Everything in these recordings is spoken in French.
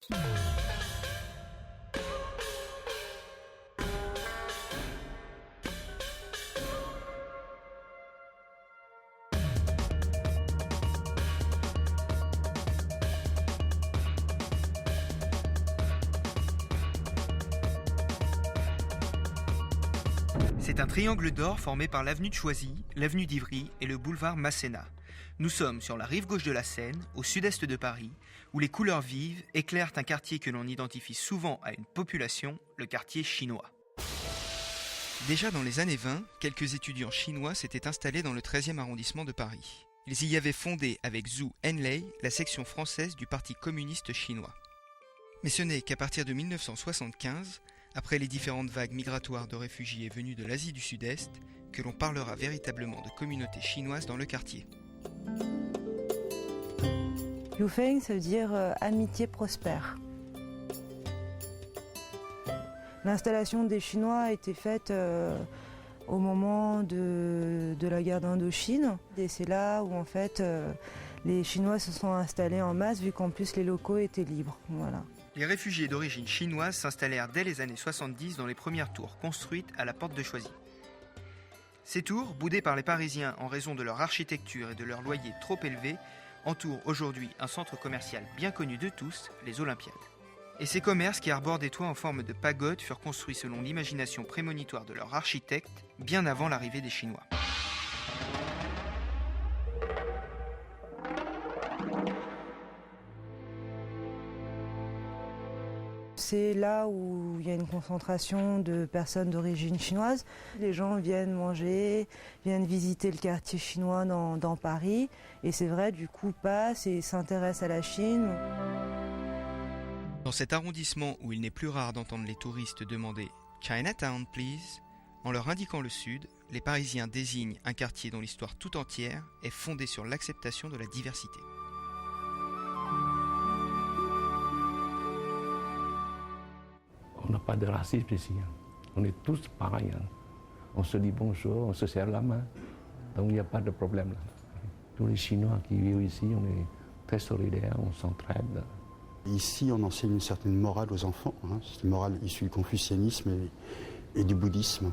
C'est un triangle d'or formé par l'avenue de Choisy, l'avenue d'Ivry et le boulevard Masséna. Nous sommes sur la rive gauche de la Seine, au sud-est de Paris, où les couleurs vives éclairent un quartier que l'on identifie souvent à une population, le quartier chinois. Déjà dans les années 20, quelques étudiants chinois s'étaient installés dans le 13e arrondissement de Paris. Ils y avaient fondé avec Zhu Enlai la section française du Parti communiste chinois. Mais ce n'est qu'à partir de 1975, après les différentes vagues migratoires de réfugiés venus de l'Asie du Sud-Est, que l'on parlera véritablement de communautés chinoises dans le quartier. Yufeng, ça veut dire amitié prospère. L'installation des Chinois a été faite au moment de la guerre d'Indochine. Et c'est là où en fait les Chinois se sont installés en masse, vu qu'en plus les locaux étaient libres. Voilà. Les réfugiés d'origine chinoise s'installèrent dès les années 70 dans les premières tours construites à la porte de Choisy. Ces tours, boudées par les Parisiens en raison de leur architecture et de leurs loyers trop élevés, entourent aujourd'hui un centre commercial bien connu de tous, les Olympiades. Et ces commerces qui arborent des toits en forme de pagode furent construits selon l'imagination prémonitoire de leur architecte, bien avant l'arrivée des Chinois. C'est là où il y a une concentration de personnes d'origine chinoise. Les gens viennent manger, viennent visiter le quartier chinois dans Paris. Et c'est vrai, du coup, passent et s'intéressent à la Chine. Dans cet arrondissement où il n'est plus rare d'entendre les touristes demander « Chinatown, please », en leur indiquant le sud, les Parisiens désignent un quartier dont l'histoire tout entière est fondée sur l'acceptation de la diversité. On n'a pas de racisme ici. On est tous pareils. On se dit bonjour, on se serre la main. Donc il n'y a pas de problème là. Tous les Chinois qui vivent ici, on est très solidaires, on s'entraide. Ici, on enseigne une certaine morale aux enfants. C'est une morale issue du confucianisme et du bouddhisme.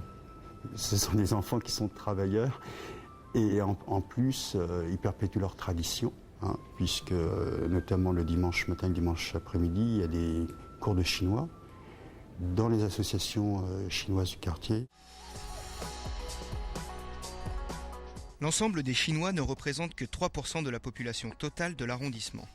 Ce sont des enfants qui sont travailleurs et en plus, ils perpétuent leur tradition, puisque notamment le dimanche matin et le dimanche après-midi, il y a des cours de chinois dans les associations chinoises du quartier. L'ensemble des Chinois ne représente que 3% de la population totale de l'arrondissement.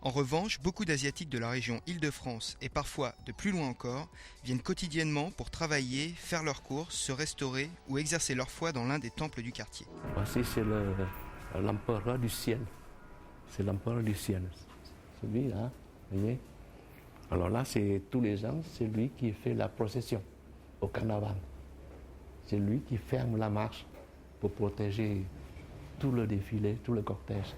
En revanche, beaucoup d'Asiatiques de la région Île-de-France et parfois de plus loin encore viennent quotidiennement pour travailler, faire leurs courses, se restaurer ou exercer leur foi dans l'un des temples du quartier. Voici, c'est l'empereur du ciel. C'est l'empereur du ciel. Celui-là, vous voyez. Alors là, c'est tous les ans, c'est lui qui fait la procession au carnaval. C'est lui qui ferme la marche pour protéger tout le défilé, tout le cortège.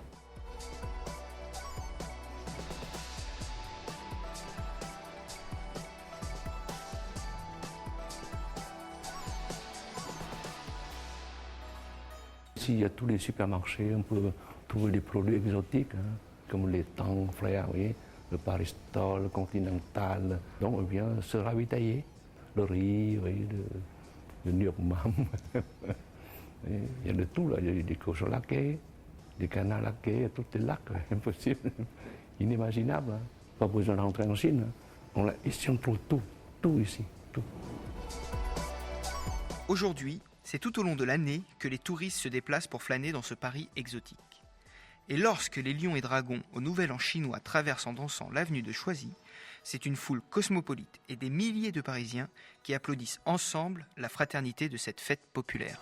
Ici, il y a tous les supermarchés, on peut trouver des produits exotiques, comme les Tang Frères, vous voyez, le Paristol, le Continental. Donc on vient se ravitailler. Le riz, vous voyez, le New York Mam. Il y a de tout, là. Il y a des cochons laqués, des canards laqués, tout est là, quoi. Impossible, inimaginable. Pas besoin de rentrer en Chine. Ici, on trouve tout ici, tout. Aujourd'hui, c'est tout au long de l'année que les touristes se déplacent pour flâner dans ce Paris exotique. Et lorsque les lions et dragons au Nouvel An chinois traversent en dansant l'avenue de Choisy, c'est une foule cosmopolite et des milliers de Parisiens qui applaudissent ensemble la fraternité de cette fête populaire.